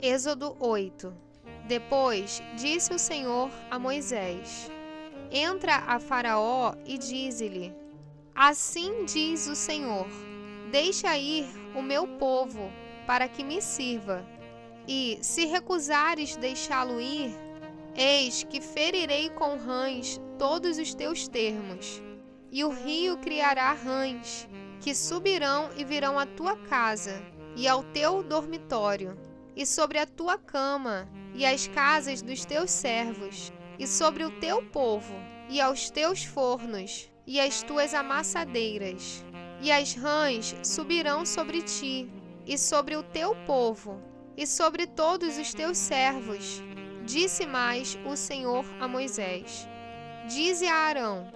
Êxodo 8. Depois disse o Senhor a Moisés: Entra a Faraó e dize-lhe: Assim diz o Senhor: Deixa ir o meu povo, para que me sirva. E, se recusares deixá-lo ir, eis que ferirei com rãs todos os teus termos, e o rio criará rãs, que subirão e virão à tua casa, e ao teu dormitório, e sobre a tua cama, e as casas dos teus servos, e sobre o teu povo, e aos teus fornos, e as tuas amassadeiras. E as rãs subirão sobre ti, e sobre o teu povo, e sobre todos os teus servos. Disse mais o Senhor a Moisés: Dize a Arão: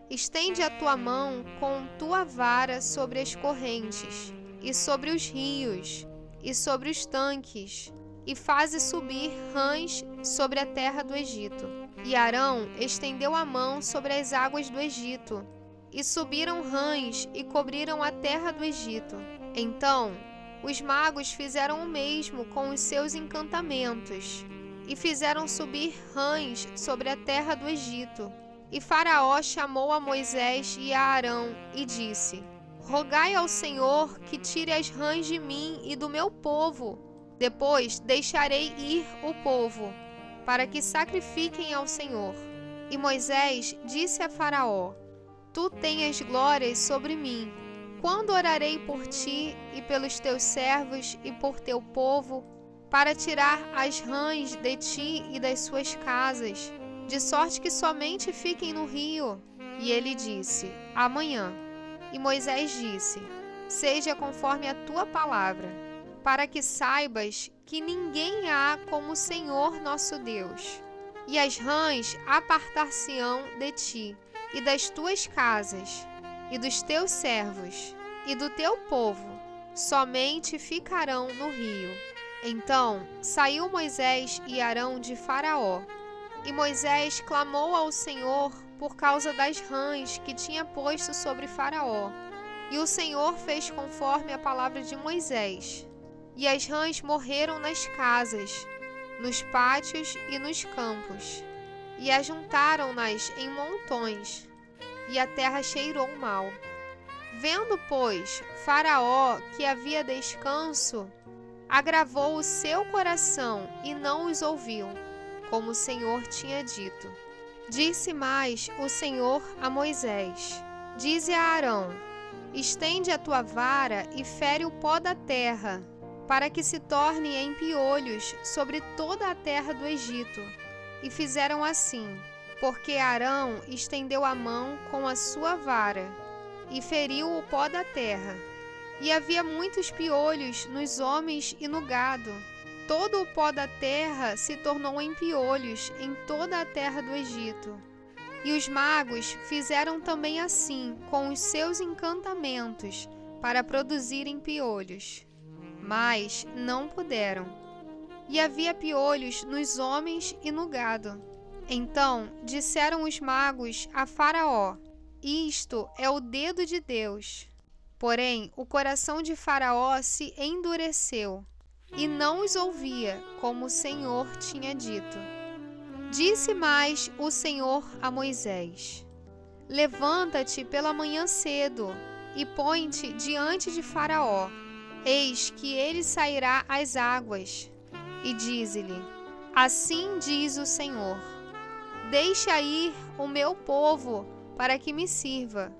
Estende a tua mão com tua vara sobre as correntes, e sobre os rios, e sobre os tanques, e faze subir rãs sobre a terra do Egito. E Arão estendeu a mão sobre as águas do Egito, e subiram rãs e cobriram a terra do Egito. Então os magos fizeram o mesmo com os seus encantamentos, e fizeram subir rãs sobre a terra do Egito. E Faraó chamou a Moisés e a Arão e disse: Rogai ao Senhor que tire as rãs de mim e do meu povo. Depois deixarei ir o povo, para que sacrifiquem ao Senhor. E Moisés disse a Faraó: Tu tenhas glórias sobre mim. Quando orarei por ti e pelos teus servos e por teu povo, para tirar as rãs de ti e das suas casas, de sorte que somente fiquem no rio? E ele disse: Amanhã. E Moisés disse: Seja conforme a tua palavra, para que saibas que ninguém há como o Senhor nosso Deus. E as rãs apartar-se-ão de ti, e das tuas casas, e dos teus servos, e do teu povo, somente ficarão no rio. Então saiu Moisés e Arão de Faraó, e Moisés clamou ao Senhor por causa das rãs que tinha posto sobre Faraó. E o Senhor fez conforme a palavra de Moisés. E as rãs morreram nas casas, nos pátios e nos campos, e ajuntaram-nas em montões, e a terra cheirou mal. Vendo, pois, Faraó que havia descanso, agravou o seu coração e não os ouviu, como o Senhor tinha dito. Disse mais o Senhor a Moisés: Dize a Arão: Estende a tua vara e fere o pó da terra, para que se torne em piolhos sobre toda a terra do Egito. E fizeram assim, porque Arão estendeu a mão com a sua vara, e feriu o pó da terra. E havia muitos piolhos nos homens e no gado. Todo o pó da terra se tornou em piolhos em toda a terra do Egito. E os magos fizeram também assim com os seus encantamentos, para produzirem piolhos. Mas não puderam. E havia piolhos nos homens e no gado. Então disseram os magos a Faraó: Isto é o dedo de Deus. Porém, o coração de Faraó se endureceu, e não os ouvia, como o Senhor tinha dito. Disse mais o Senhor a Moisés: Levanta-te pela manhã cedo, e põe-te diante de Faraó. Eis que ele sairá às águas. E dize-lhe: Assim diz o Senhor: Deixa ir o meu povo, para que me sirva.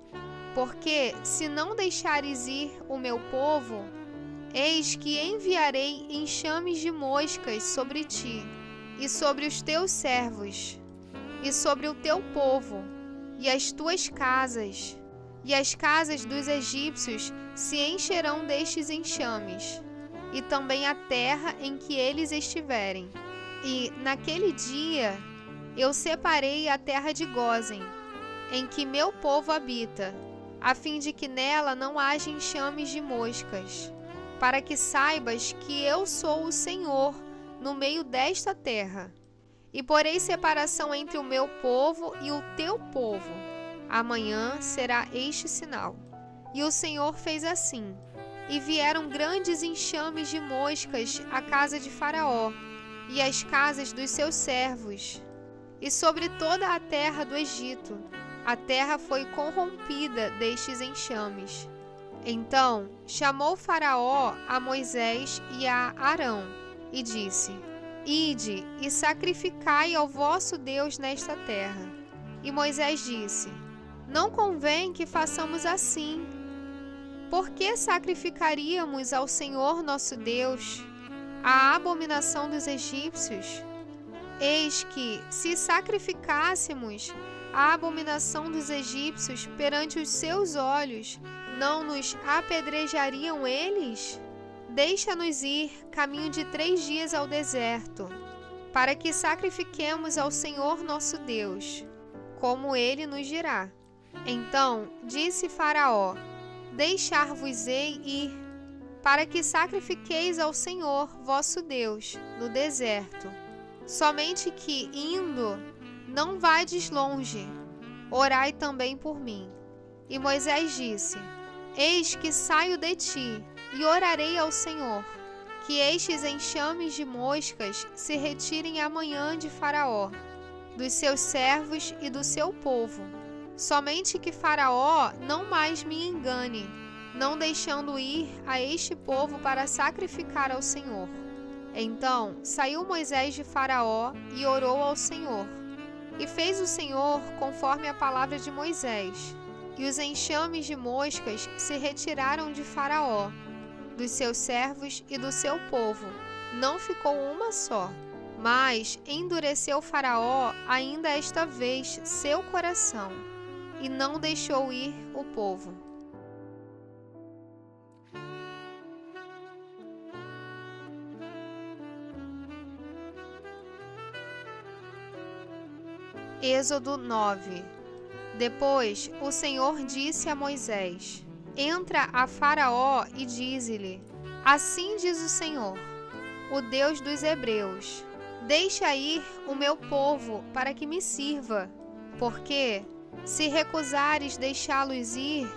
Porque, se não deixares ir o meu povo, eis que enviarei enxames de moscas sobre ti, e sobre os teus servos, e sobre o teu povo, e as tuas casas, e as casas dos egípcios se encherão destes enxames, e também a terra em que eles estiverem. E, naquele dia, eu separei a terra de Gósen, em que meu povo habita, a fim de que nela não haja enxames de moscas, para que saibas que eu sou o Senhor no meio desta terra. E porei separação entre o meu povo e o teu povo. Amanhã será este sinal. E o Senhor fez assim. e vieram grandes enxames de moscas à casa de Faraó e às casas dos seus servos, e sobre toda a terra do Egito. A terra foi corrompida destes enxames. Então chamou Faraó a Moisés e a Arão, e disse: Ide e sacrificai ao vosso Deus nesta terra. E Moisés disse: Não convém que façamos assim. Por que sacrificaríamos ao Senhor nosso Deus a abominação dos egípcios? Eis que, se sacrificássemos a abominação dos egípcios perante os seus olhos, não nos apedrejariam eles? Deixa-nos ir caminho de 3 dias ao deserto, para que sacrifiquemos ao Senhor nosso Deus, como ele nos dirá. Então disse Faraó: Deixar-vos-ei ir, para que sacrifiqueis ao Senhor vosso Deus no deserto. Somente que, indo, não vades longe, orai também por mim. E Moisés disse: Eis que saio de ti, e orarei ao Senhor, que estes enxames de moscas se retirem amanhã de Faraó, dos seus servos e do seu povo. Somente que Faraó não mais me engane, não deixando ir a este povo para sacrificar ao Senhor. Então saiu Moisés de Faraó e orou ao Senhor. E fez o Senhor conforme a palavra de Moisés. E os enxames de moscas se retiraram de Faraó, dos seus servos e do seu povo. Não ficou uma só. Mas endureceu Faraó ainda esta vez seu coração, e não deixou ir o povo. Êxodo 9. Depois o Senhor disse a Moisés: Entra a Faraó e dize-lhe: Assim diz o Senhor, o Deus dos Hebreus: Deixa ir o meu povo para que me sirva, porque, se recusares deixá-los ir,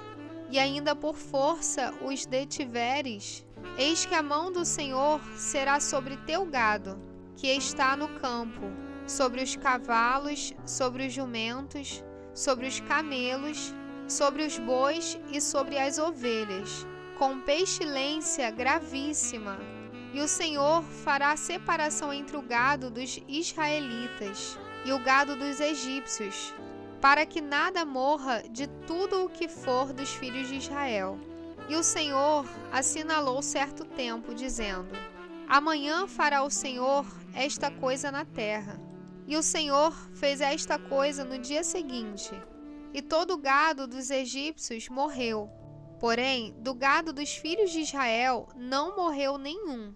e ainda por força os detiveres, eis que a mão do Senhor será sobre teu gado, que está no campo, sobre os cavalos, sobre os jumentos, sobre os camelos, sobre os bois e sobre as ovelhas, com pestilência gravíssima. E o Senhor fará separação entre o gado dos israelitas e o gado dos egípcios, para que nada morra de tudo o que for dos filhos de Israel. E o Senhor assinalou certo tempo, dizendo: Amanhã fará o Senhor esta coisa na terra. E o Senhor fez esta coisa no dia seguinte, e todo o gado dos egípcios morreu. Porém, do gado dos filhos de Israel não morreu nenhum.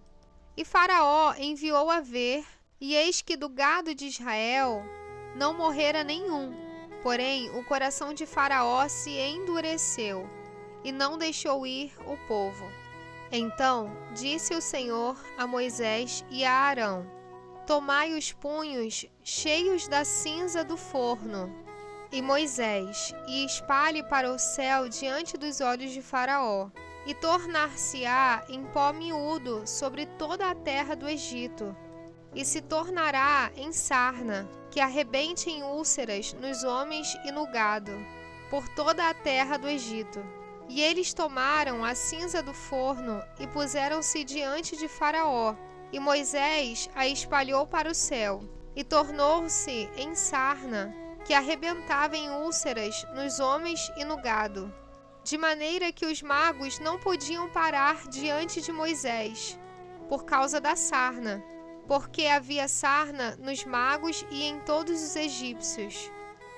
E Faraó enviou a ver, e eis que do gado de Israel não morrera nenhum. Porém, o coração de Faraó se endureceu, e não deixou ir o povo. Então disse o Senhor a Moisés e a Arão: Tomai os punhos cheios da cinza do forno, e Moisés, e espalhe para o céu diante dos olhos de Faraó, e tornar-se-á em pó miúdo sobre toda a terra do Egito, e se tornará em sarna, que arrebente em úlceras nos homens e no gado, por toda a terra do Egito. E eles tomaram a cinza do forno e puseram-se diante de Faraó, e Moisés a espalhou para o céu, e tornou-se em sarna, que arrebentava em úlceras nos homens e no gado, de maneira que os magos não podiam parar diante de Moisés, por causa da sarna, porque havia sarna nos magos e em todos os egípcios.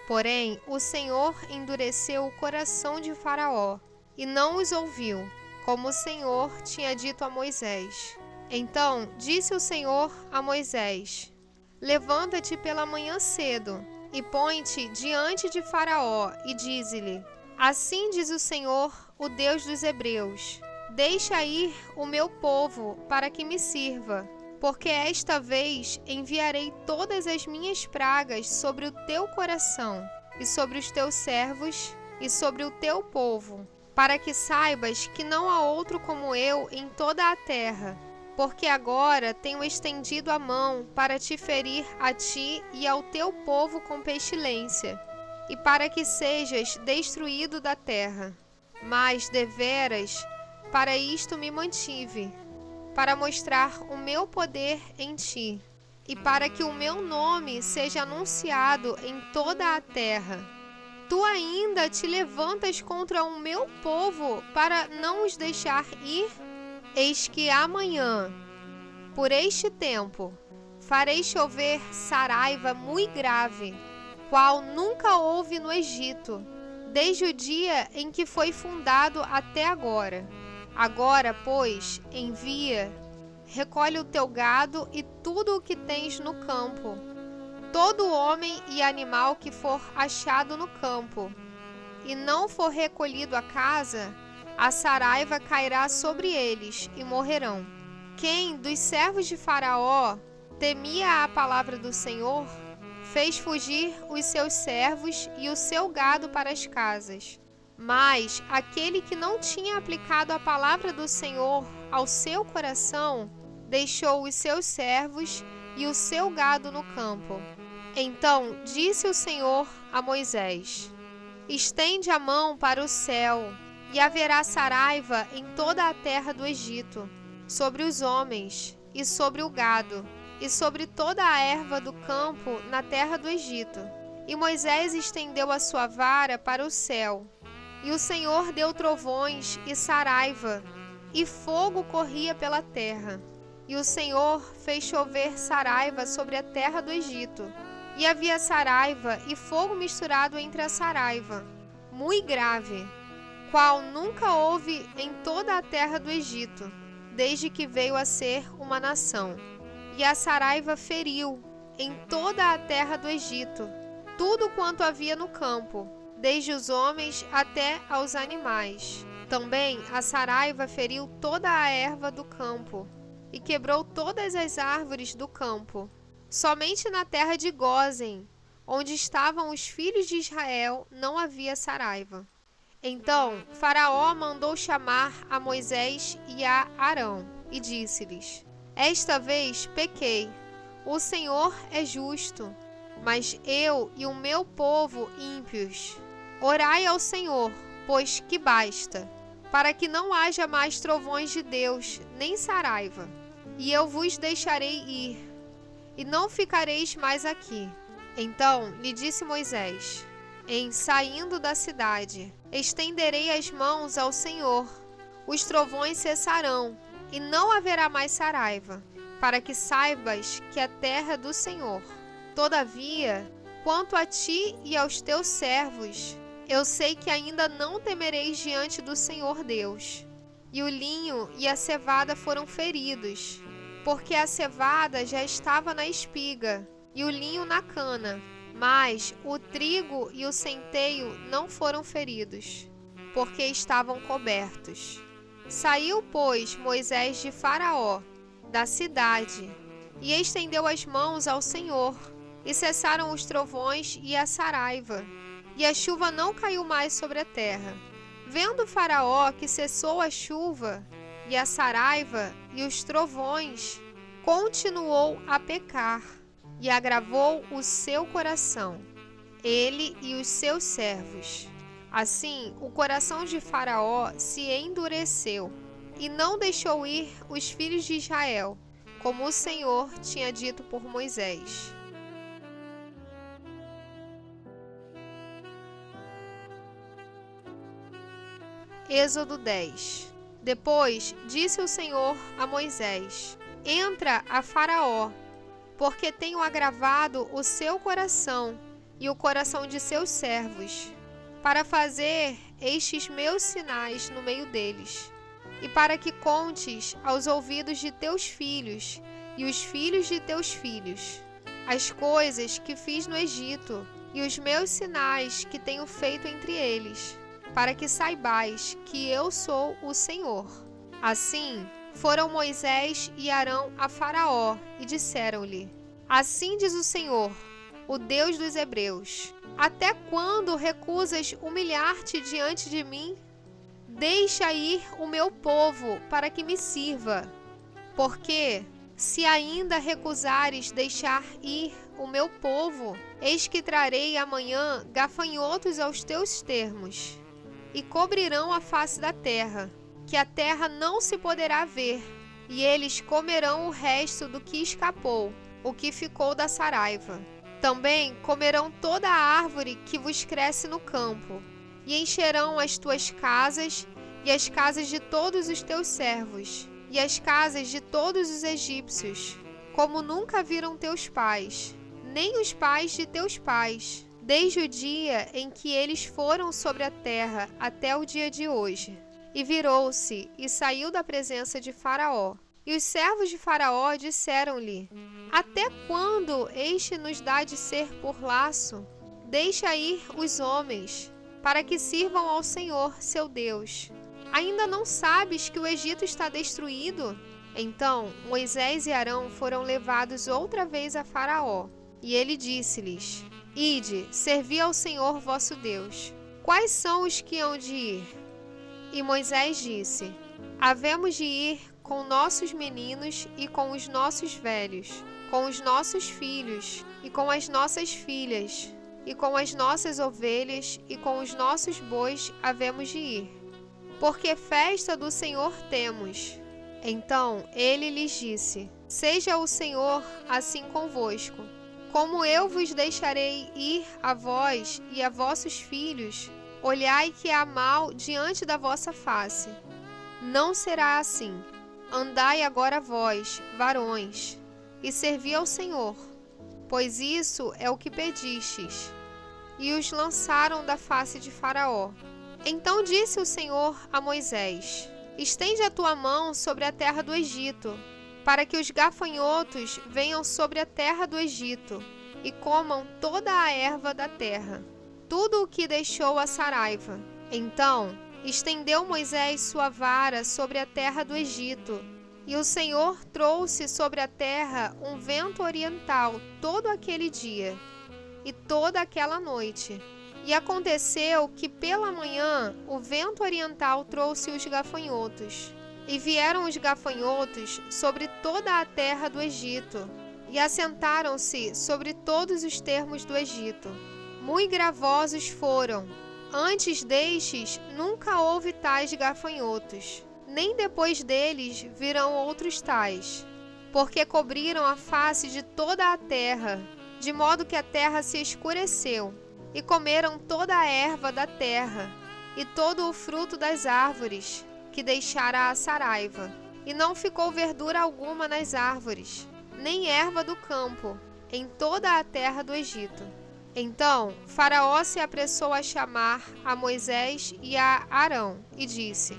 Porém, o Senhor endureceu o coração de Faraó, e não os ouviu, como o Senhor tinha dito a Moisés. Então disse o Senhor a Moisés: Levanta-te pela manhã cedo, e põe-te diante de Faraó, e dize-lhe: Assim diz o Senhor, o Deus dos Hebreus: Deixa ir o meu povo para que me sirva, porque esta vez enviarei todas as minhas pragas sobre o teu coração, e sobre os teus servos, e sobre o teu povo, para que saibas que não há outro como eu em toda a terra, porque agora tenho estendido a mão para te ferir a ti e ao teu povo com pestilência, e para que sejas destruído da terra. Mas, deveras, para isto me mantive, para mostrar o meu poder em ti, e para que o meu nome seja anunciado em toda a terra. Tu ainda te levantas contra o meu povo para não os deixar ir? Eis que amanhã, por este tempo, farei chover saraiva muito grave, qual nunca houve no Egito, desde o dia em que foi fundado até agora. Agora, pois, envia, recolhe o teu gado e tudo o que tens no campo, todo homem e animal que for achado no campo, e não for recolhido a casa, a saraiva cairá sobre eles e morrerão. Quem dos servos de Faraó temia a palavra do Senhor, fez fugir os seus servos e o seu gado para as casas. Mas aquele que não tinha aplicado a palavra do Senhor ao seu coração, deixou os seus servos e o seu gado no campo. Então disse o Senhor a Moisés: estende a mão para o céu, e haverá saraiva em toda a terra do Egito, sobre os homens, e sobre o gado, e sobre toda a erva do campo na terra do Egito. E Moisés estendeu a sua vara para o céu, e o Senhor deu trovões e saraiva, e fogo corria pela terra. E o Senhor fez chover saraiva sobre a terra do Egito, e havia saraiva e fogo misturado entre a saraiva, muito grave, qual nunca houve em toda a terra do Egito, desde que veio a ser uma nação. E a saraiva feriu em toda a terra do Egito tudo quanto havia no campo, desde os homens até aos animais. Também a saraiva feriu toda a erva do campo e quebrou todas as árvores do campo. Somente na terra de Gósen, onde estavam os filhos de Israel, não havia saraiva. Então Faraó mandou chamar a Moisés e a Arão e disse-lhes: esta vez pequei, o Senhor é justo, mas eu e o meu povo ímpios. Orai ao Senhor, pois que basta, para que não haja mais trovões de Deus, nem saraiva. E eu vos deixarei ir, e não ficareis mais aqui. Então lhe disse Moisés: em saindo da cidade, estenderei as mãos ao Senhor, os trovões cessarão, e não haverá mais saraiva, para que saibas que a terra é do Senhor. Todavia, quanto a ti e aos teus servos, eu sei que ainda não temereis diante do Senhor Deus. E o linho e a cevada foram feridos, porque a cevada já estava na espiga, e o linho na cana, mas o trigo e o centeio não foram feridos, porque estavam cobertos. Saiu, pois, Moisés de Faraó, da cidade, e estendeu as mãos ao Senhor, e cessaram os trovões e a saraiva, e a chuva não caiu mais sobre a terra. Vendo Faraó que cessou a chuva, e a saraiva e os trovões, continuou a pecar, e agravou o seu coração, ele e os seus servos. Assim, o coração de Faraó se endureceu, e não deixou ir os filhos de Israel, como o Senhor tinha dito por Moisés. Êxodo 10. Depois disse o Senhor a Moisés: entra a Faraó, porque tenho agravado o seu coração e o coração de seus servos, para fazer estes meus sinais no meio deles, e para que contes aos ouvidos de teus filhos e os filhos de teus filhos as coisas que fiz no Egito e os meus sinais que tenho feito entre eles, para que saibais que eu sou o Senhor. Assim foram Moisés e Arão a Faraó e disseram-lhe: assim diz o Senhor, o Deus dos Hebreus: até quando recusas humilhar-te diante de mim? deixa ir o meu povo para que me sirva. Porque, se ainda recusares deixar ir o meu povo, eis que trarei amanhã gafanhotos aos teus termos, e cobrirão a face da terra, que a terra não se poderá ver, e eles comerão o resto do que escapou, o que ficou da saraiva. Também comerão toda a árvore que vos cresce no campo, e encherão as tuas casas, e as casas de todos os teus servos, e as casas de todos os egípcios, como nunca viram teus pais, nem os pais de teus pais, desde o dia em que eles foram sobre a terra até o dia de hoje. E virou-se e saiu da presença de Faraó. E os servos de Faraó disseram-lhe: Até quando este nos dá de ser por laço? Deixa ir os homens, para que sirvam ao Senhor, seu Deus. Ainda não sabes que o Egito está destruído? Então Moisés e Arão foram levados outra vez a Faraó. E ele disse-lhes: Ide, servi ao Senhor vosso Deus. Quais são os que hão de ir? E Moisés disse: Havemos de ir com nossos meninos e com os nossos velhos, com os nossos filhos e com as nossas filhas, e com as nossas ovelhas e com os nossos bois havemos de ir, porque festa do Senhor temos. Então ele lhes disse: Seja o Senhor assim convosco, como eu vos deixarei ir a vós e a vossos filhos, olhai que há mal diante da vossa face. Não será assim. Andai agora vós, varões, e servi ao Senhor, pois isso é o que pedistes. E os lançaram da face de Faraó. Então disse o Senhor a Moisés: Estende a tua mão sobre a terra do Egito, para que os gafanhotos venham sobre a terra do Egito, e comam toda a erva da terra, tudo o que deixou a saraiva. Então estendeu Moisés sua vara sobre a terra do Egito, e o Senhor trouxe sobre a terra um vento oriental todo aquele dia e toda aquela noite. E aconteceu que pela manhã o vento oriental trouxe os gafanhotos, e vieram os gafanhotos sobre toda a terra do Egito, e assentaram-se sobre todos os termos do Egito. Muito gravosos foram. Antes destes nunca houve tais gafanhotos, nem depois deles virão outros tais, porque cobriram a face de toda a terra, de modo que a terra se escureceu, e comeram toda a erva da terra, e todo o fruto das árvores, que deixara a saraiva, e não ficou verdura alguma nas árvores, nem erva do campo, em toda a terra do Egito. Então Faraó se apressou a chamar a Moisés e a Arão, e disse: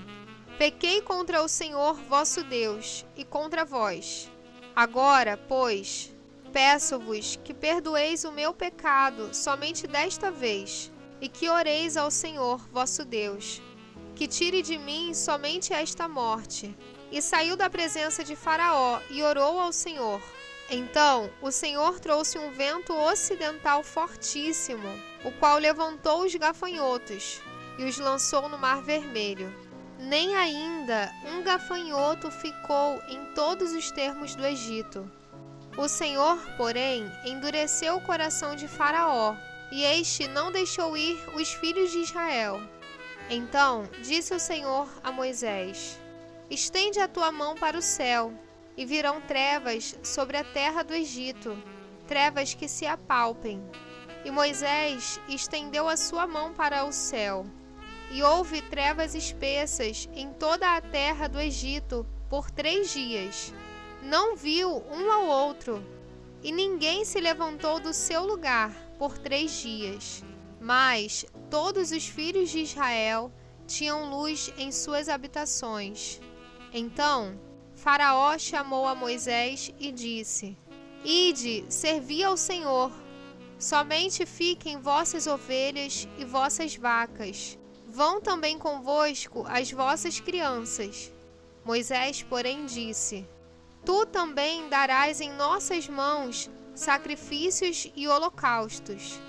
Pequei contra o Senhor vosso Deus, e contra vós. Agora, pois, peço-vos que perdoeis o meu pecado somente desta vez, e que oreis ao Senhor vosso Deus, que tire de mim somente esta morte. E saiu da presença de Faraó e orou ao Senhor. Então o Senhor trouxe um vento ocidental fortíssimo, o qual levantou os gafanhotos e os lançou no Mar Vermelho. Nem ainda um gafanhoto ficou em todos os termos do Egito. O Senhor, porém, endureceu o coração de Faraó, e este não deixou ir os filhos de Israel. Então disse o Senhor a Moisés: Estende a tua mão para o céu, e virão trevas sobre a terra do Egito, trevas que se apalpem. E Moisés estendeu a sua mão para o céu, e houve trevas espessas em toda a terra do Egito por 3 dias. Não viu um ao outro, e ninguém se levantou do seu lugar por 3 dias. Mas todos os filhos de Israel tinham luz em suas habitações. Então Faraó chamou a Moisés e disse: Ide, servi ao Senhor. Somente fiquem vossas ovelhas e vossas vacas. Vão também convosco as vossas crianças. Moisés, porém, disse: Tu também darás em nossas mãos sacrifícios e holocaustos,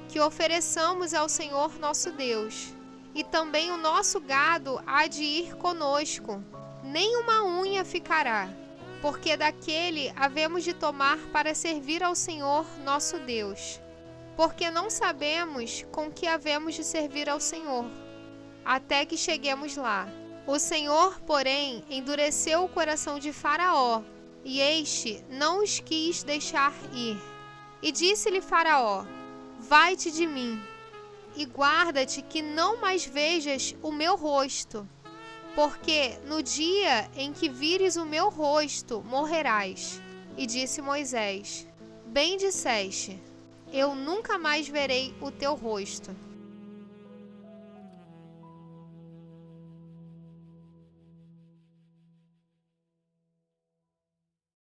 que ofereçamos ao Senhor nosso Deus. e também o nosso gado há de ir conosco, nem uma unha ficará, porque daquele havemos de tomar para servir ao Senhor nosso Deus, porque não sabemos com que havemos de servir ao Senhor, até que cheguemos lá. O Senhor, porém, endureceu o coração de Faraó, e este não os quis deixar ir. E disse-lhe Faraó: vai-te de mim, e guarda-te que não mais vejas o meu rosto, porque no dia em que vires o meu rosto, morrerás. E disse Moisés: bem disseste, eu nunca mais verei o teu rosto.